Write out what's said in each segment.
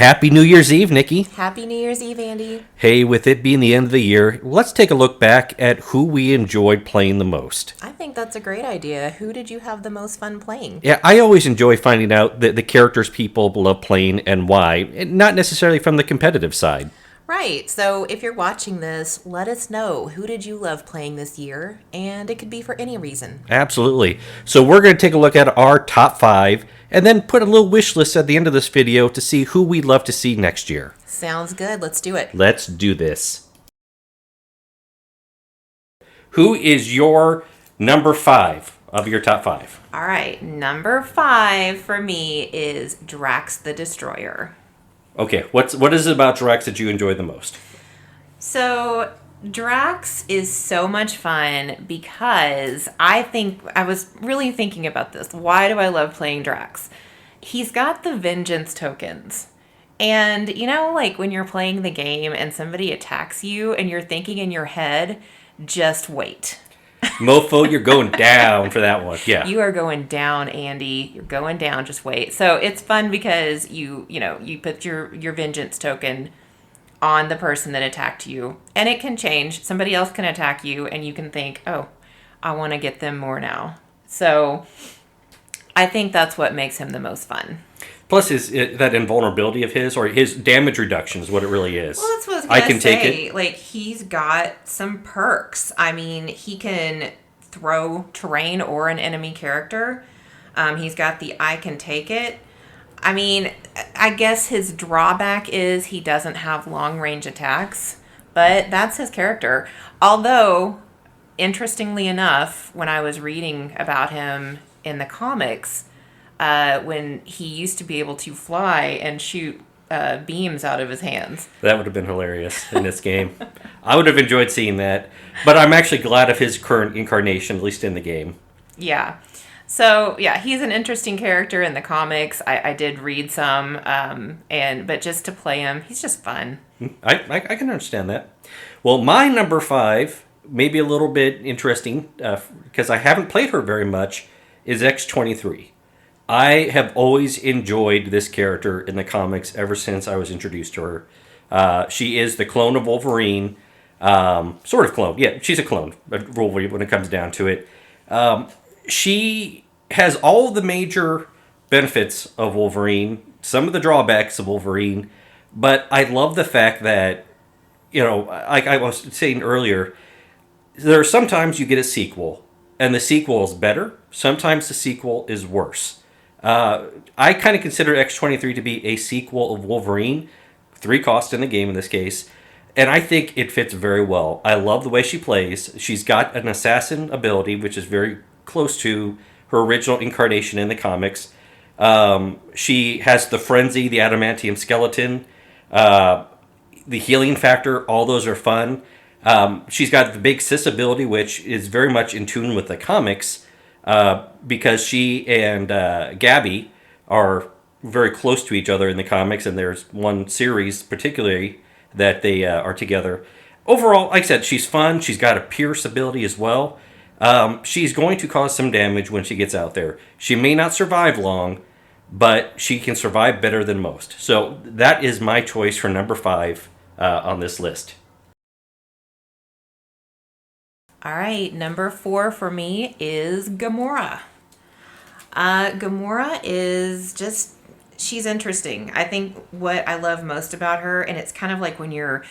Happy New Year's Eve, Nikki. Happy New Year's Eve, Andy. Hey, with it being the end of the year, let's take a look back at who we enjoyed playing the most. I think that's a great idea. Who did you have the most fun playing? Yeah, I always enjoy finding out the characters people love playing and why, and not necessarily from the competitive side. Right. So if you're watching this, let us know. Who did you love playing this year? And it could be for any reason. Absolutely. So we're going to take a look at our top 5 and then put a little wish list at the end of this video to see who we'd love to see next year. Sounds good. Let's do it. Let's do this. Who is your number 5 of your top 5? All right. Number 5 for me is Drax the Destroyer. Okay, what is it about Drax that you enjoy the most? So Drax is so much fun because I was really thinking about this. Why do I love playing Drax? He's got the vengeance tokens. And like when you're playing the game and somebody attacks you and you're thinking in your head, just wait. Mofo, you're going down for that one. Yeah. You are going down, Andy. You're going down. Just wait. So it's fun because you put your vengeance token on the person that attacked you, and it can change. Somebody else can attack you, and you can think, "Oh, I want to get them more now." So I think that's what makes him the most fun. Plus, that invulnerability of his, or his damage reduction, is what it really is. Well, that's what I was going to say. Take it. Like, he's got some perks. I mean, he can throw terrain or an enemy character. He's got the I can take it. I mean, I guess his drawback is he doesn't have long-range attacks, but that's his character. Although, interestingly enough, when I was reading about him in the comics, when he used to be able to fly and shoot beams out of his hands. That would have been hilarious in this game. I would have enjoyed seeing that. But I'm actually glad of his current incarnation, at least in the game. Yeah. So, yeah, he's an interesting character in the comics. I did read some, but just to play him, he's just fun. I can understand that. Well, my number 5, maybe a little bit interesting, because I haven't played her very much, is X-23. I have always enjoyed this character in the comics ever since I was introduced to her. She is the clone of Wolverine. Sort of clone. Yeah, she's a clone of Wolverine when it comes down to it. She has all the major benefits of Wolverine, some of the drawbacks of Wolverine, but I love the fact that, like I was saying earlier, there are sometimes you get a sequel, and the sequel is better. Sometimes the sequel is worse. I kind of consider X-23 to be a sequel of Wolverine, 3 cost in the game in this case, and I think it fits very well. I love the way she plays. She's got an assassin ability, which is very close to her original incarnation in the comics. She has the frenzy, the adamantium skeleton, the healing factor. All those are fun. She's got the big sis ability, which is very much in tune with the comics. Because she and Gabby are very close to each other in the comics, and there's one series particularly that they are together. Overall, like I said, she's fun. She's got a pierce ability as well. She's going to cause some damage when she gets out there. She may not survive long, but she can survive better than most. So that is my choice for number 5 on this list. All right, number 4 for me is Gamora. Gamora is just, she's interesting. I think what I love most about her, and it's kind of like when you're,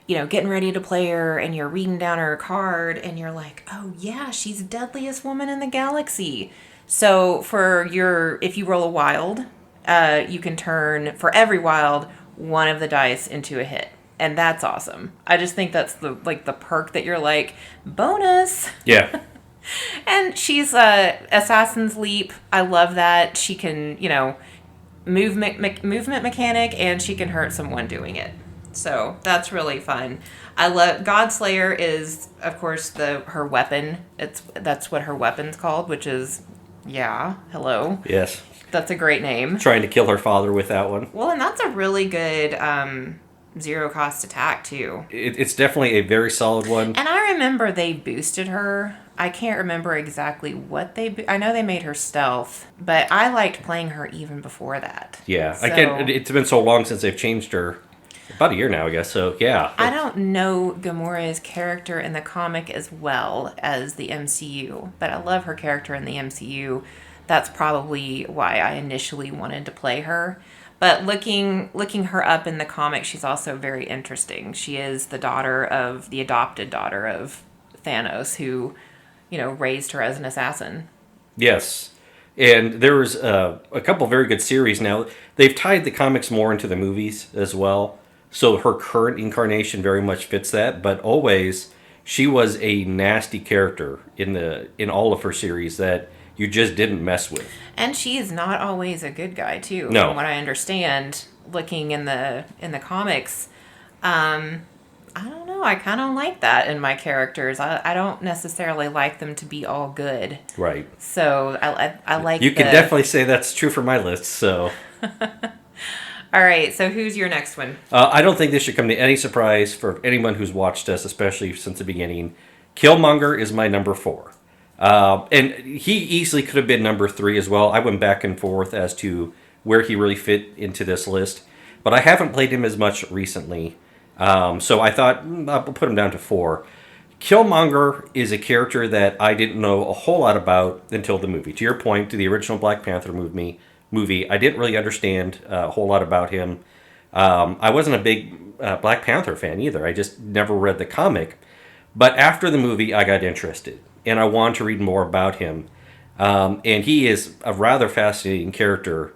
getting ready to play her and you're reading down her card and you're like, oh yeah, she's the deadliest woman in the galaxy. So if you roll a wild, you can turn, for every wild, one of the dice into a hit. And that's awesome. I just think that's the perk that you're like, bonus. Yeah. And she's Assassin's Leap. I love that. She can, movement mechanic, and she can hurt someone doing it. So that's really fun. I love Godslayer is, of course, her weapon. That's what her weapon's called, which is, hello. Yes. That's a great name. Trying to kill her father with that one. Well, and that's a really good zero cost attack too. It's definitely a very solid one. And I remember they boosted her. I can't remember exactly what I know they made her stealth, but I liked playing her even before that. Yeah, So, I can't. It's been so long since they've changed her. About a year now, I guess. So yeah. I don't know Gamora's character in the comic as well as the MCU, but I love her character in the MCU. That's probably why I initially wanted to play her. But looking her up in the comic, she's also very interesting. She is the adopted daughter of Thanos, who, raised her as an assassin. Yes. And there was a couple very good series now. They've tied the comics more into the movies as well. So her current incarnation very much fits that. But always, she was a nasty character in all of her series that you just didn't mess with. And she is not always a good guy too, No. from what I understand. Looking in the comics, I don't know. I kind of like that in my characters. I don't necessarily like them to be all good. Right. So I like. You can definitely say that's true for my list. So. All right. So who's your next one? I don't think this should come to any surprise for anyone who's watched us, especially since the beginning. Killmonger is my number 4. And he easily could have been number 3 as well. I went back and forth as to where he really fit into this list. But I haven't played him as much recently. So I thought I'll put him down to 4. Killmonger is a character that I didn't know a whole lot about until the movie. To your point, to the original Black Panther movie, I didn't really understand a whole lot about him. I wasn't a big Black Panther fan either. I just never read the comic. But after the movie, I got interested, and I wanted to read more about him. And he is a rather fascinating character.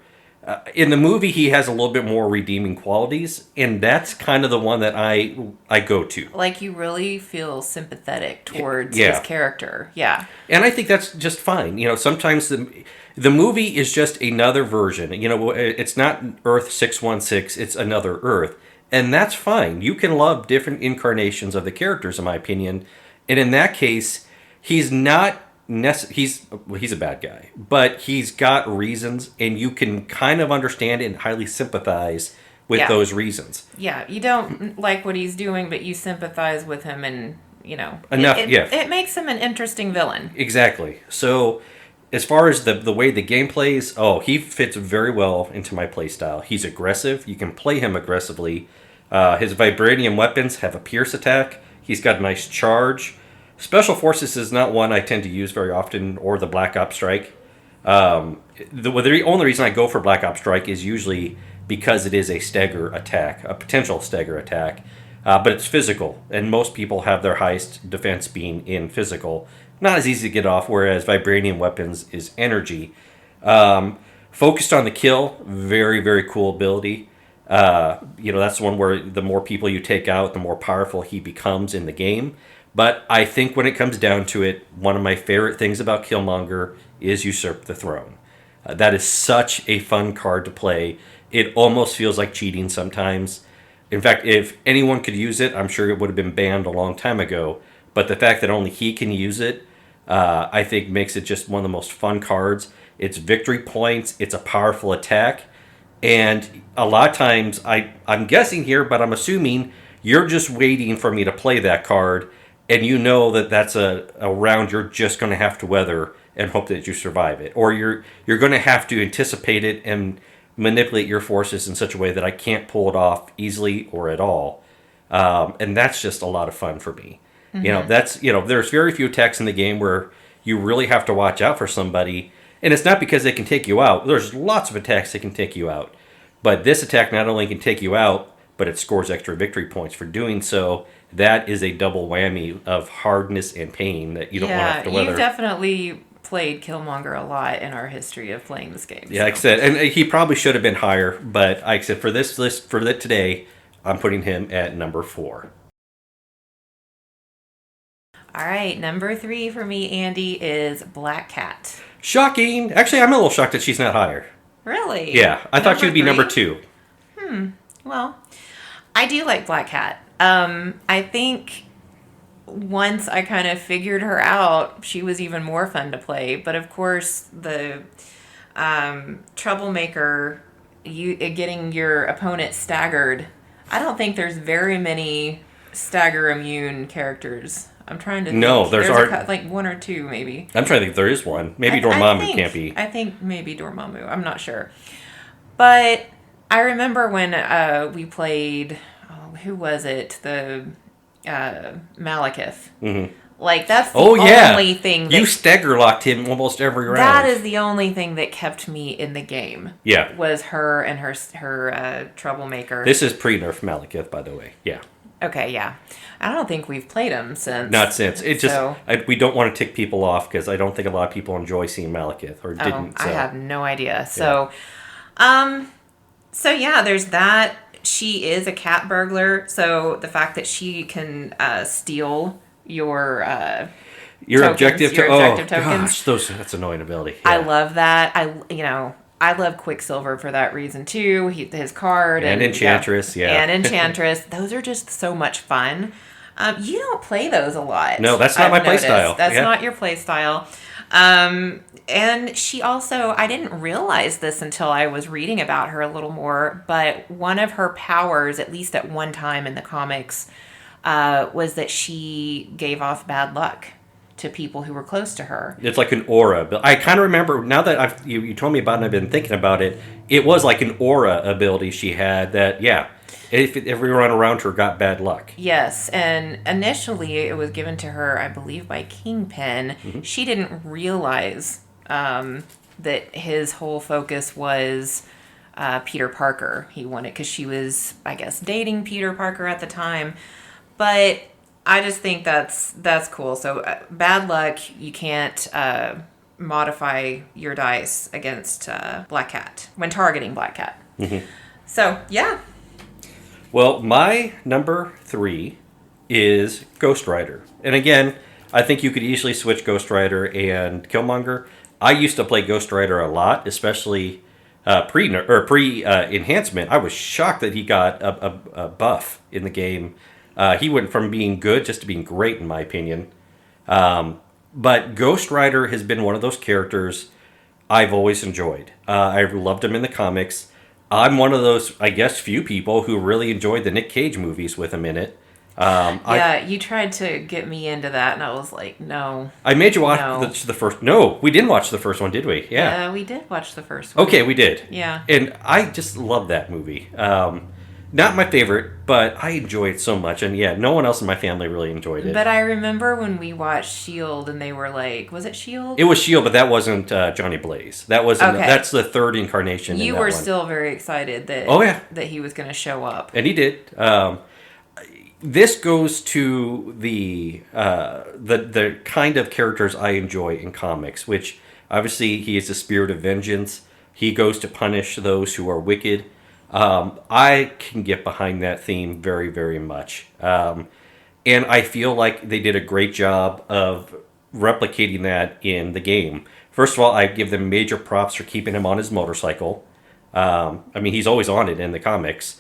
In the movie, he has a little bit more redeeming qualities, and that's kind of the one that I go to. Like, you really feel sympathetic towards Yeah. his character. Yeah. And I think that's just fine. Sometimes the movie is just another version. It's not Earth 616, it's another Earth. And that's fine. You can love different incarnations of the characters, in my opinion. And in that case, he's not he's a bad guy, but he's got reasons, and you can kind of understand and highly sympathize with those reasons. Yeah, you don't like what he's doing, but you sympathize with him, and enough. It makes him an interesting villain. Exactly. So, as far as the way the game plays, he fits very well into my play style. He's aggressive. You can play him aggressively. His vibranium weapons have a pierce attack. He's got a nice charge. Special Forces is not one I tend to use very often, or the Black Ops Strike. The only reason I go for Black Ops Strike is usually because it is a stagger attack, a potential stagger attack. But it's physical, and most people have their highest defense being in physical. Not as easy to get off, whereas vibranium weapons is energy. Focused on the kill, very, very cool ability. That's the one where the more people you take out, the more powerful he becomes in the game. But I think when it comes down to it, one of my favorite things about Killmonger is Usurp the Throne. That is such a fun card to play. It almost feels like cheating sometimes. In fact, if anyone could use it, I'm sure it would have been banned a long time ago. But the fact that only he can use it, I think makes it just one of the most fun cards. It's victory points. It's a powerful attack. And a lot of times, I'm guessing here, but I'm assuming you're just waiting for me to play that card. And you know that that's a round you're just going to have to weather and hope that you survive it. Or you're going to have to anticipate it and manipulate your forces in such a way that I can't pull it off easily or at all. And that's just a lot of fun for me. Mm-hmm. There's very few attacks in the game where you really have to watch out for somebody. And it's not because they can take you out. There's lots of attacks that can take you out. But this attack not only can take you out, but it scores extra victory points for doing so. That is a double whammy of hardness and pain that you don't want to have to weather. You've definitely played Killmonger a lot in our history of playing this game. Yeah, like I said, and he probably should have been higher, but like I said, for this list, for today, I'm putting him at number 4. All right, number 3 for me, Andy, is Black Cat. Shocking! Actually, I'm a little shocked that she's not higher. Really? Yeah, I thought she would be number 2. Well, I do like Black Cat. I think once I kind of figured her out, she was even more fun to play. But of course, the troublemaker, getting your opponent staggered I don't think there's very many stagger immune characters. I'm trying to think. No, there's like one or two maybe. I'm trying to think if there is one. Maybe Dormammu can't be. I think maybe Dormammu. I'm not sure. But I remember when we played, who was it? The Malekith. Mm-hmm. Like, that's the only thing you stagger locked him almost every round. That is the only thing that kept me in the game. Yeah. Was her and her troublemaker. This is pre-nerf Malekith, by the way. Yeah. Okay, yeah. I don't think we've played him since. Not since. It just we don't want to tick people off because I don't think a lot of people enjoy seeing Malekith or didn't. So. I have no idea. So, yeah, there's that. She is a cat burglar, so the fact that she can steal your objective tokens. Gosh, that's an annoying ability. Yeah. I love that. I love Quicksilver for that reason too. His card and Enchantress, and Enchantress. Those are just so much fun. You don't play those a lot. No, that's not my play style. That's not your play style. And she also, I didn't realize this until I was reading about her a little more, but one of her powers, at least at one time in the comics, was that she gave off bad luck to people who were close to her. It's like an aura. But I kind of remember, now that you told me about it and I've been thinking about it, it was like an aura ability she had that, if everyone around her got bad luck. Yes, and initially it was given to her, I believe, by Kingpin. Mm-hmm. She didn't realize that his whole focus was Peter Parker. He wanted, because she was, I guess, dating Peter Parker at the time. But I just think that's cool. So bad luck, you can't modify your dice against Black Cat when targeting Black Cat. Mm-hmm. So, yeah. Well, my number 3 is Ghost Rider. And again, I think you could easily switch Ghost Rider and Killmonger. I used to play Ghost Rider a lot, especially pre-enhancement. I was shocked that he got a buff in the game. He went from being good just to being great, in my opinion. But Ghost Rider has been one of those characters I've always enjoyed. I've loved him in the comics. I'm one of those, I guess, few people who really enjoyed the Nick Cage movies with him in it. You tried to get me into that, and I was like, no. I made you watch the first... No, we didn't watch the first one, did we? Yeah, we did watch the first one. Okay, we did. Yeah. And I just love that movie. Not my favorite, but I enjoy it so much. And no one else in my family really enjoyed it. But I remember when we watched S.H.I.E.L.D. and they were like, was it S.H.I.E.L.D.? It was S.H.I.E.L.D., but that wasn't Johnny Blaze. That was that's the third incarnation. You were still very excited that that he was going to show up. And he did. This goes to the kind of characters I enjoy in comics, which obviously he is the spirit of vengeance. He goes to punish those who are wicked. I can get behind that theme very, very much. And I feel like they did a great job of replicating that in the game. First of all, I give them major props for keeping him on his motorcycle. He's always on it in the comics.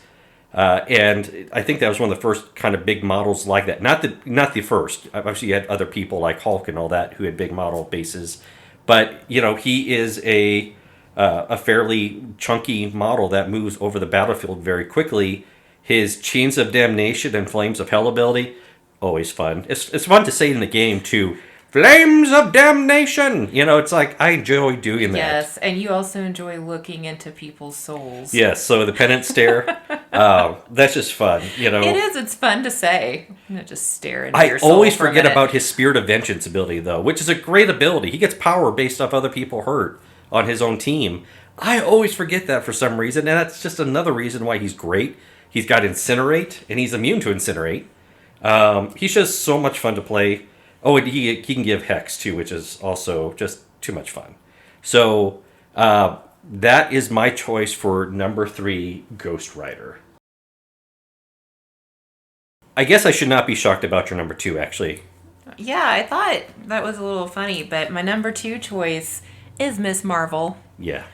And I think that was one of the first kind of big models like that. Not the first. Obviously, you had other people like Hulk and all that who had big model bases. But, he is a fairly chunky model that moves over the battlefield very quickly. His Chains of Damnation and Flames of Hell ability, always fun. It's fun to say in the game, too. Flames of Damnation! It's like, I enjoy doing that. Yes, and you also enjoy looking into people's souls. Yes, so the penance stare, that's just fun, It is, it's fun to say. Just stare into your soul. I always forget about his Spirit of Vengeance ability, though, which is a great ability. He gets power based off other people hurt on his own team. I always forget that for some reason, and that's just another reason why he's great. He's got Incinerate, and he's immune to Incinerate. He's just so much fun to play. Oh, and he can give Hex, too, which is also just too much fun. So, that is my choice for number 3, Ghost Rider. I guess I should not be shocked about your number 2, actually. Yeah, I thought that was a little funny, but my number 2 choice is Miss Marvel. Yeah.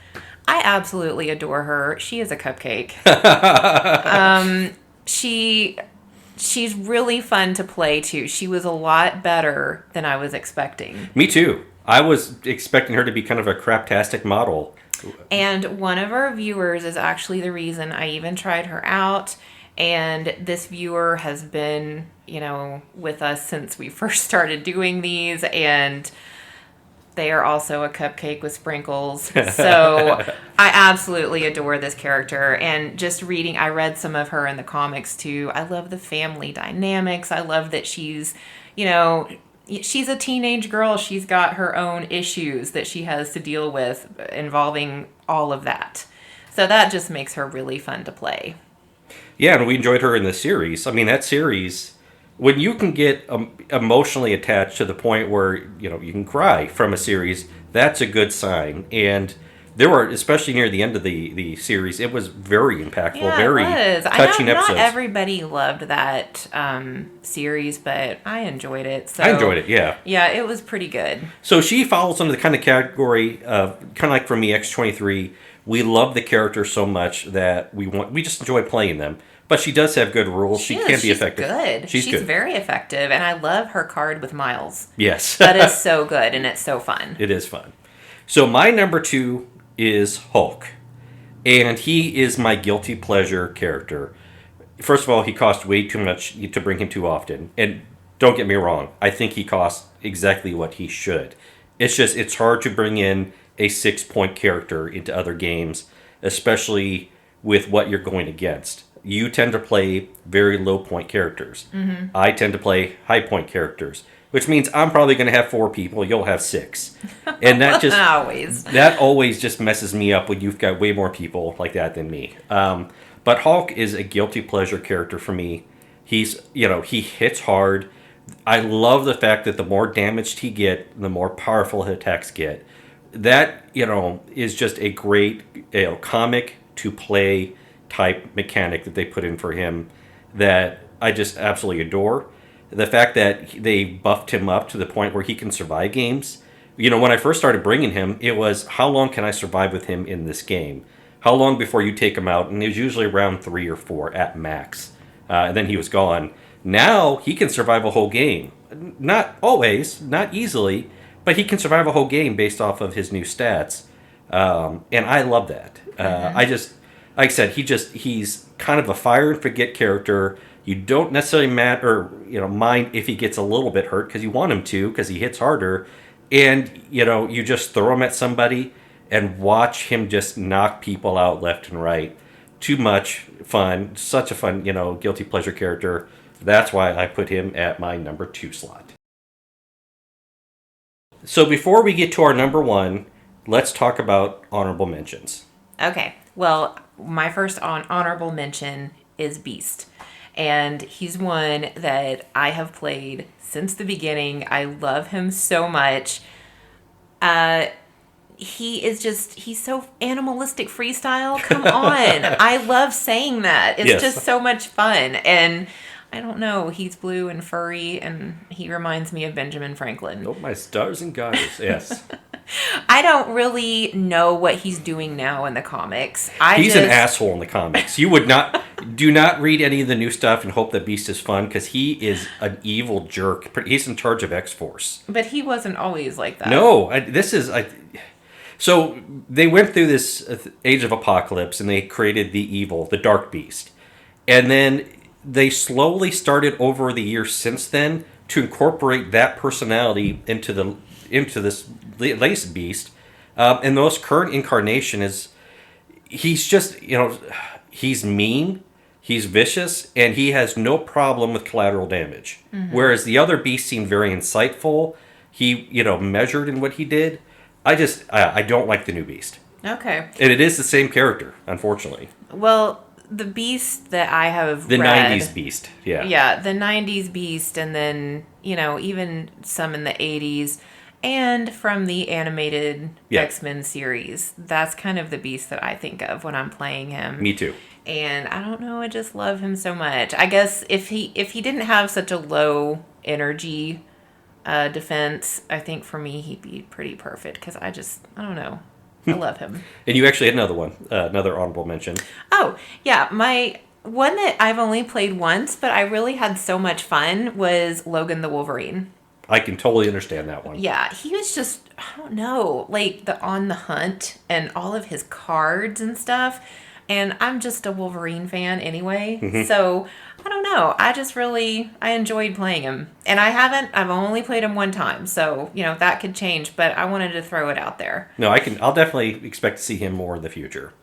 I absolutely adore her. She is a cupcake. She's really fun to play, too. She was a lot better than I was expecting. Me, too. I was expecting her to be kind of a craptastic model. And one of our viewers is actually the reason I even tried her out. And this viewer has been, with us since we first started doing these, and they are also a cupcake with sprinkles. So I absolutely adore this character. And just reading, I read some of her in the comics too. I love the family dynamics. I love that she's a teenage girl. She's got her own issues that she has to deal with involving all of that. So that just makes her really fun to play. Yeah, and we enjoyed her in the series. I mean, that series, when you can get emotionally attached to the point where, you can cry from a series, that's a good sign. And there were, especially near the end of the series, it was very impactful, very touching episodes. Not everybody loved that series, but I enjoyed it. So, I enjoyed it, yeah. Yeah, it was pretty good. So she falls under the kind of category of, kind of like for me, X-23, we love the character so much that we just enjoy playing them. But she does have good rules. She can be effective. Good. She's good. Very effective, and I love her card with Miles. Yes. That is so good, and it's so fun. It is fun. So my number 2 is Hulk. And he is my guilty pleasure character. First of all, he costs way too much to bring him too often. And don't get me wrong, I think he costs exactly what he should. It's hard to bring in a 6-point character into other games, especially with what you're going against. You tend to play very low point characters. Mm-hmm. I tend to play high point characters, which means I'm probably going to have 4 people. You'll have 6, and that always just messes me up when you've got way more people like that than me. But Hulk is a guilty pleasure character for me. He hits hard. I love the fact that the more damaged he get, the more powerful his attacks get. That is just a great comic to play type mechanic that they put in for him that I just absolutely adore. The fact that they buffed him up to the point where he can survive games. When I first started bringing him, it was, how long can I survive with him in this game? How long before you take him out? And it was usually around 3 or 4 at max. And then he was gone. Now he can survive a whole game. Not always, not easily, but he can survive a whole game based off of his new stats. And I love that. Mm-hmm. Like I said, he's kind of a fire and forget character. You don't necessarily mind if he gets a little bit hurt because you want him to because he hits harder. And, you just throw him at somebody and watch him just knock people out left and right. Too much fun. Such a fun, guilty pleasure character. That's why I put him at my number 2 slot. So before we get to our number 1, let's talk about honorable mentions. Okay. Well, my first honorable mention is Beast. And he's one that I have played since the beginning. I love him so much. He's so animalistic freestyle. Come on. I love saying that. It's just so much fun. And I don't know, he's blue and furry, and he reminds me of Benjamin Franklin. Oh, my stars and garters, yes. I don't really know what he's doing now in the comics. He's an asshole in the comics. You do not read any of the new stuff and hope that Beast is fun, because he is an evil jerk. He's in charge of X-Force. But he wasn't always like that. No, so they went through this Age of Apocalypse, and they created the Dark Beast. And then they slowly started over the years since then to incorporate that personality into this latest Beast. And the most current incarnation he's just, he's mean, he's vicious, and he has no problem with collateral damage. Mm-hmm. Whereas the other Beast seemed very insightful. He, measured in what he did. I don't like the new Beast. Okay. And it is the same character, unfortunately. Well, the Beast that I have the read... 90s Beast, yeah. Yeah, the 90s Beast, and then, even some in the 80s, and from the animated X-Men series. That's kind of the Beast that I think of when I'm playing him. Me too. And I don't know, I just love him so much. I guess if he didn't have such a low energy defense, I think for me he'd be pretty perfect, because I don't know. I love him. And you actually had another one, another honorable mention. Oh, yeah. My one that I've only played once, but I really had so much fun, was Logan the Wolverine. I can totally understand that one. Yeah, he was just, I don't know, like on the hunt and all of his cards and stuff. And I'm just a Wolverine fan anyway. So I don't know. I enjoyed playing him. And I've only played him one time. So, that could change, but I wanted to throw it out there. No, I'll definitely expect to see him more in the future.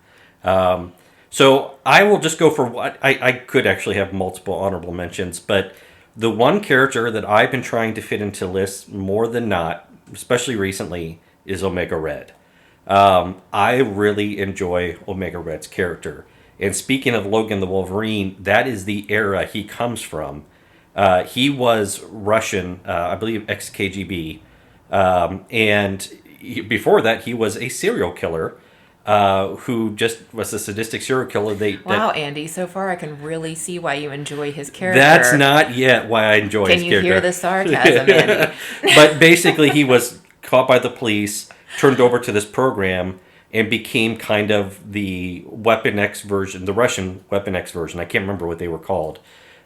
So I will just go for what I could actually have multiple honorable mentions, but the one character that I've been trying to fit into lists more than not, especially recently, is Omega Red. I really enjoy Omega Red's character. And speaking of Logan the Wolverine, that is the era he comes from. He was Russian, I believe ex-KGB. Before that, he was a serial killer who just was a sadistic serial killer. Wow, Andy, so far I can really see why you enjoy his character. That's not yet why I enjoy his character. Can you hear the sarcasm, Andy? But basically, he was caught by the police, turned over to this program, and became kind of the Weapon X version, the Russian Weapon X version. I can't remember what they were called.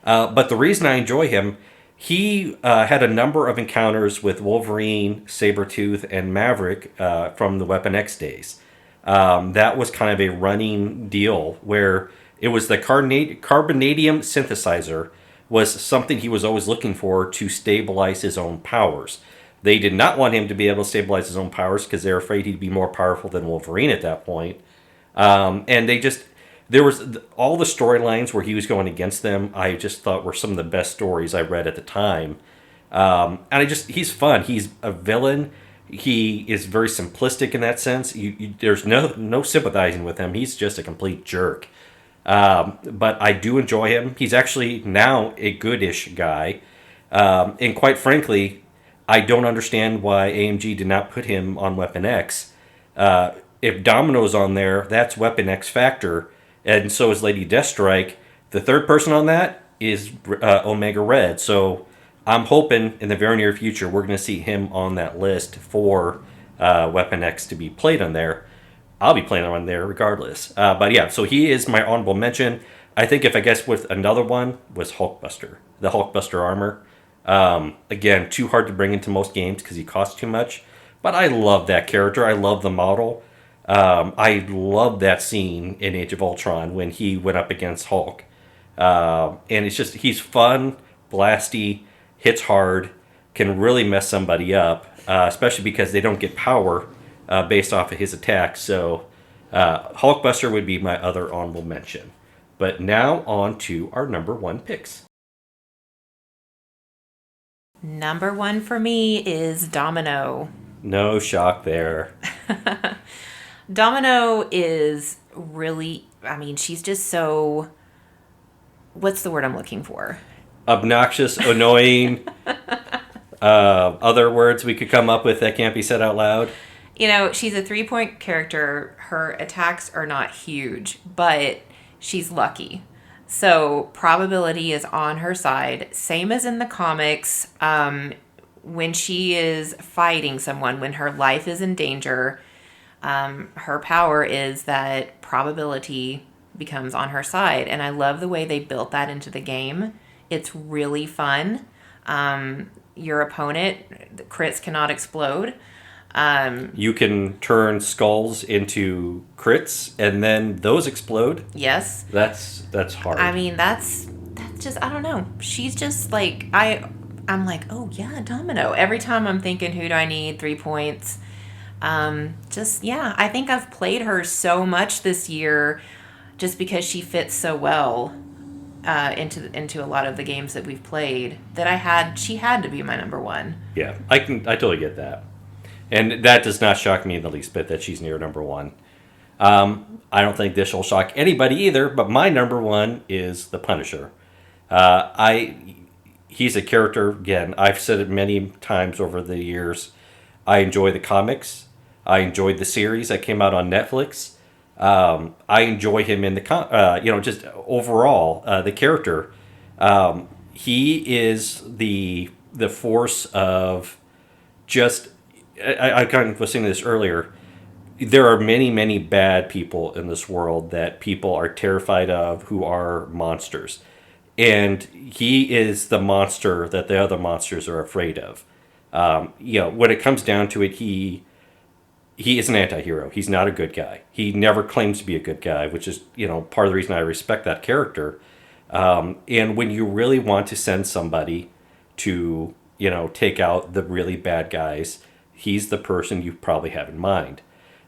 But the reason I enjoy him, he had a number of encounters with Wolverine, Sabretooth, and Maverick from the Weapon X days. That was kind of a running deal where it was the carbonadium synthesizer was something he was always looking for to stabilize his own powers. They did not want him to be able to stabilize his own powers because they were afraid he'd be more powerful than Wolverine at that point. And there was all the storylines where he was going against them. I just thought were some of the best stories I read at the time. And he's fun. He's a villain. He is very simplistic in that sense. There's no sympathizing with him. He's just a complete jerk. But I do enjoy him. He's actually now a goodish guy. And quite frankly, I don't understand why AMG did not put him on Weapon X. If Domino's on there, that's Weapon X Factor, and so is Lady Deathstrike. The third person on that is Omega Red. So I'm hoping in the very near future we're going to see him on that list for Weapon X to be played on there. I'll be playing on there regardless. But yeah, so he is my honorable mention. I think if I guess with another one was Hulkbuster, the Hulkbuster armor. Again, too hard to bring into most games because he costs too much. But I love that character. I love the model. I love that scene in Age of Ultron when he went up against Hulk. And it's just, he's fun, blasty, hits hard, can really mess somebody up, especially because they don't get power based off of his attacks. So Hulkbuster would be my other honorable mention. But now on to our number one picks. Number one for me is Domino. No shock there. Domino is really, she's just so, what's the word I'm looking for? Obnoxious, annoying, other words we could come up with that can't be said out loud. She's a 3-point character. Her attacks are not huge, but she's lucky. So probability is on her side. Same as in the comics. When she is fighting someone, when her life is in danger, her power is that probability becomes on her side. And I love the way they built that into the game. It's really fun. Your opponent, the crits cannot explode. You can turn skulls into crits, and then those explode. Yes. That's hard. That's just, I don't know. She's just like, I'm like, oh yeah, Domino. Every time I'm thinking, who do I need? 3 points. I think I've played her so much this year just because she fits so well into a lot of the games that we've played that she had to be my number one. Yeah, I totally get that. And that does not shock me in the least bit that she's near number one. I don't think this will shock anybody either, but my number one is the Punisher. He's a character, again, I've said it many times over the years. I enjoy the comics. I enjoyed the series that came out on Netflix. I enjoy him in the, just overall, the character. He is the force of just, I kind of was saying this earlier. There are many, many bad people in this world that people are terrified of who are monsters. And he is the monster that the other monsters are afraid of. When it comes down to it, he he is an anti-hero. He's not a good guy. He never claims to be a good guy, which is, part of the reason I respect that character. And when you really want to send somebody to, take out the really bad guys, he's the person you probably have in mind.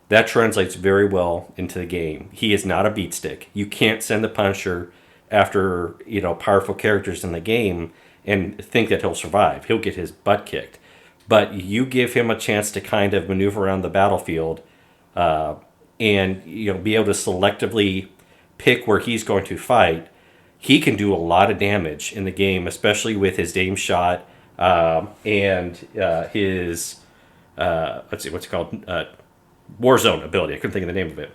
That translates very well into the game. He is not a beat stick. You can't send the Punisher after, powerful characters in the game and think that he'll survive. He'll get his butt kicked. But you give him a chance to kind of maneuver around the battlefield, and be able to selectively pick where he's going to fight. He can do a lot of damage in the game, especially with his aim shot, and his let's see, what's it called, Warzone ability. I couldn't think of the name of it.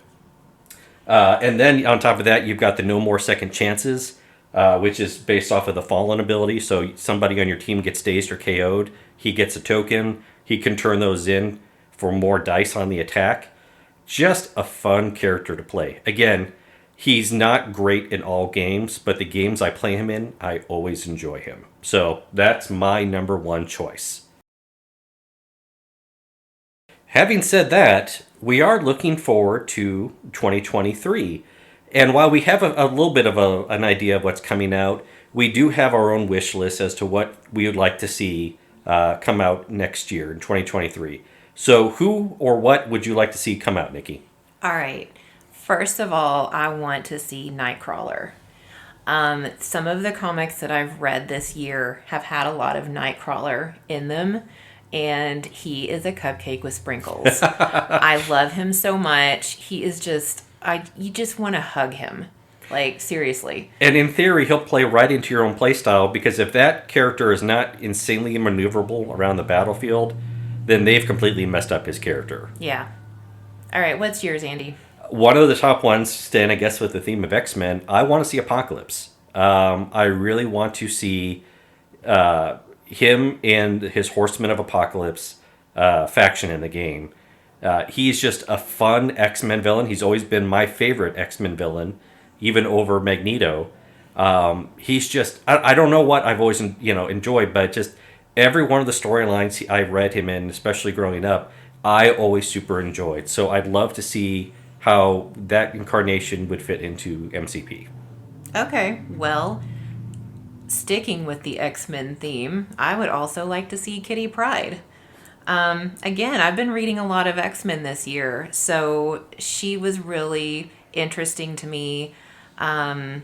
And then on top of that, you've got the No More Second Chances, which is based off of the Fallen ability. So somebody on your team gets dazed or KO'd, he gets a token. He can turn those in for more dice on the attack. Just a fun character to play. Again, he's not great in all games, but the games I play him in, I always enjoy him. So that's my number one choice. Having said that, we are looking forward to 2023. And while we have a little bit of an idea of what's coming out, we do have our own wish list as to what we would like to see come out next year in 2023. So who or what would you like to see come out, Nikki? All right. First of all, I want to see Nightcrawler. Some of the comics that I've read this year have had a lot of Nightcrawler in them, and he is a cupcake with sprinkles. I love him so much. He is just, you just want to hug him. Like, seriously. And in theory, he'll play right into your own playstyle, because if that character is not insanely maneuverable around the battlefield, then they've completely messed up his character. Yeah. All right, what's yours, Andy? One of the top ones, staying, I guess, with the theme of X-Men, I want to see Apocalypse. I really want to see him and his Horsemen of Apocalypse faction in the game. He's just a fun X-Men villain. He's always been my favorite X-Men villain, even over Magneto. He's just, I don't know what I've always enjoyed, but just every one of the storylines I read him in, especially growing up, I always super enjoyed. So I'd love to see how that incarnation would fit into MCP. Okay, well, sticking with the X-Men theme, I would also like to see Kitty Pryde. Again, I've been reading a lot of X-Men this year, so she was really interesting to me. I'm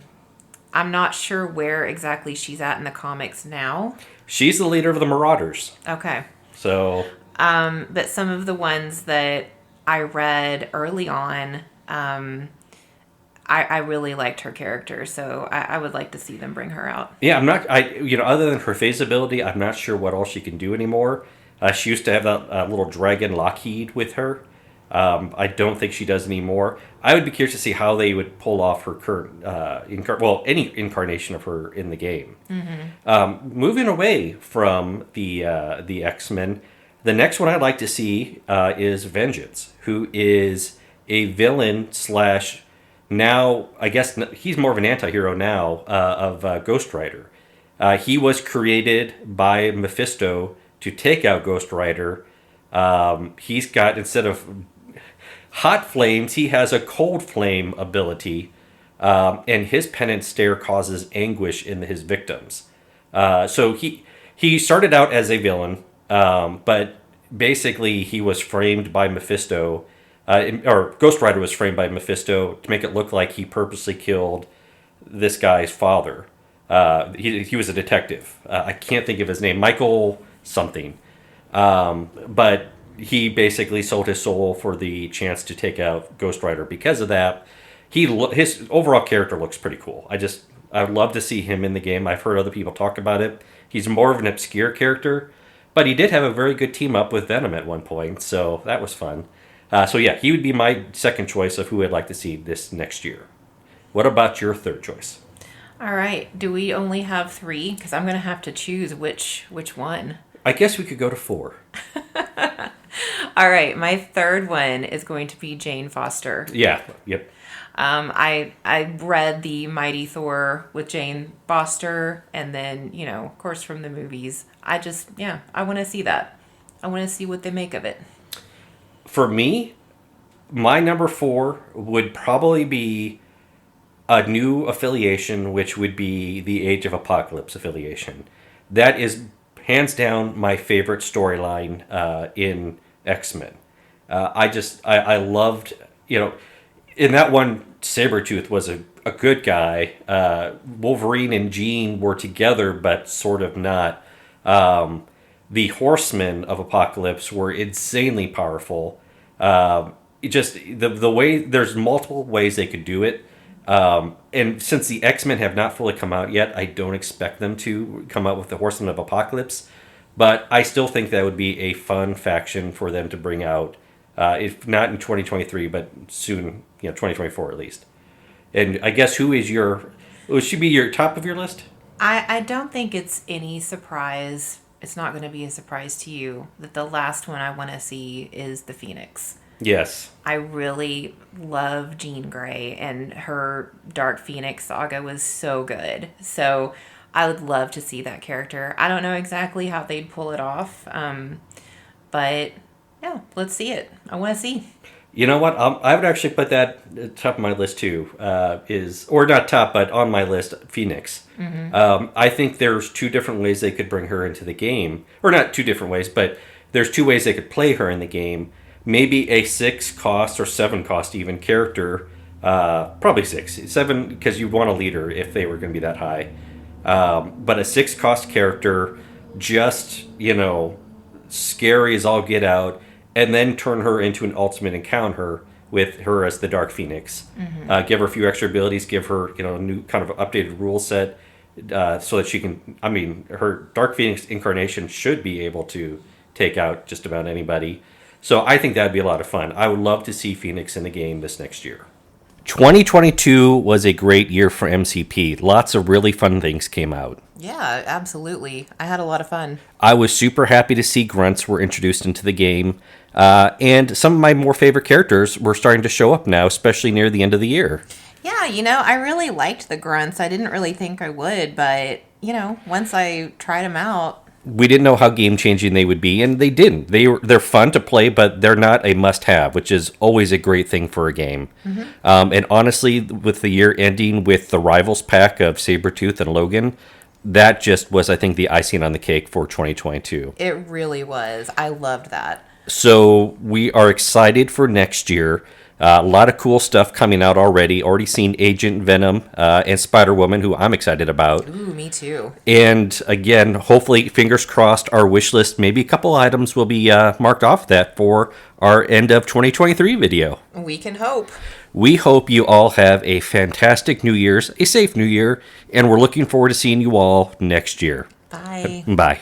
not sure where exactly she's at in the comics now. She's the leader of the Marauders. Okay. So. But some of the ones that I read early on, I really liked her character, so I would like to see them bring her out. Yeah, other than her phase ability, I'm not sure what all she can do anymore. She used to have that little dragon Lockheed with her. I don't think she does anymore. I would be curious to see how they would pull off her current, any incarnation of her in the game. Mm-hmm. Moving away from the X-Men, the next one I'd like to see is Vengeance, who is a villain slash, now, I guess he's more of an anti-hero now, of Ghost Rider. He was created by Mephisto to take out Ghost Rider. He's got, instead of hot flames, he has a cold flame ability, and his penance stare causes anguish in his victims. So he started out as a villain, but basically he was framed by Mephisto, or Ghost Rider was framed by Mephisto to make it look like he purposely killed this guy's father. He was a detective. I can't think of his name, Michael something. But he basically sold his soul for the chance to take out Ghost Rider. Because of that, his overall character looks pretty cool. I'd love to see him in the game. I've heard other people talk about it. He's more of an obscure character, but he did have a very good team up with Venom at one point, so that was fun. So yeah, he would be my second choice of who I'd like to see this next year. What about your third choice? All right. Do we only have 3? Because I'm going to have to choose which one. I guess we could go to 4. All right. My third one is going to be Jane Foster. Yeah. Yep. I read the Mighty Thor with Jane Foster, and then, of course, from the movies. I want to see that. I want to see what they make of it. for me, my number 4 would probably be a new affiliation, which would be the Age of Apocalypse affiliation. That is hands down my favorite storyline in X-Men. I loved, in that one, Sabretooth was a good guy. Wolverine and Jean were together, but sort of not. The Horsemen of Apocalypse were insanely powerful. The way, there's multiple ways they could do it. And since the X-Men have not fully come out yet, I don't expect them to come out with the Horsemen of Apocalypse. But I still think that would be a fun faction for them to bring out, if not in 2023, but soon, 2024 at least. And I guess would she be your top of your list? I don't think it's any surprise. It's not going to be a surprise to you that the last one I want to see is the Phoenix. Yes. I really love Jean Grey, and her Dark Phoenix saga was so good. So I would love to see that character. I don't know exactly how they'd pull it off, but yeah, let's see it. I want to see. You know what? I would actually put that at top of my list too. Or not top, but on my list, Phoenix. Mm-hmm. I think there's 2 different ways they could bring her into the game, or not 2 different ways, but there's 2 ways they could play her in the game. Maybe a 6 cost or 7 cost even character, probably 7 because you'd want a leader if they were going to be that high. But a 6 cost character, just scary as all get out. And then turn her into an ultimate encounter with her as the Dark Phoenix. Mm-hmm. Give her a few extra abilities. Give her, a new kind of updated rule set, so that she can. I mean, her Dark Phoenix incarnation should be able to take out just about anybody. So I think that'd be a lot of fun. I would love to see Phoenix in the game this next year. 2022 was a great year for MCP. Lots of really fun things came out. Yeah, absolutely. I had a lot of fun. I was super happy to see grunts were introduced into the game. And some of my more favorite characters were starting to show up now, especially near the end of the year. Yeah, I really liked the grunts. I didn't really think I would, but, once I tried them out. We didn't know how game-changing they would be, and they didn't. They're fun to play, but they're not a must-have, which is always a great thing for a game. Mm-hmm. And honestly, with the year ending with the Rivals pack of Sabretooth and Logan, that just was, I think, the icing on the cake for 2022. It really was. I loved that. So we are excited for next year. A lot of cool stuff coming out already. Already seen Agent Venom and Spider-Woman, who I'm excited about. Ooh, me too. And again, hopefully, fingers crossed, our wish list, maybe a couple items will be marked off that for our end of 2023 video. We can hope. We hope you all have a fantastic New Year's, a safe New Year, and we're looking forward to seeing you all next year. Bye. Bye.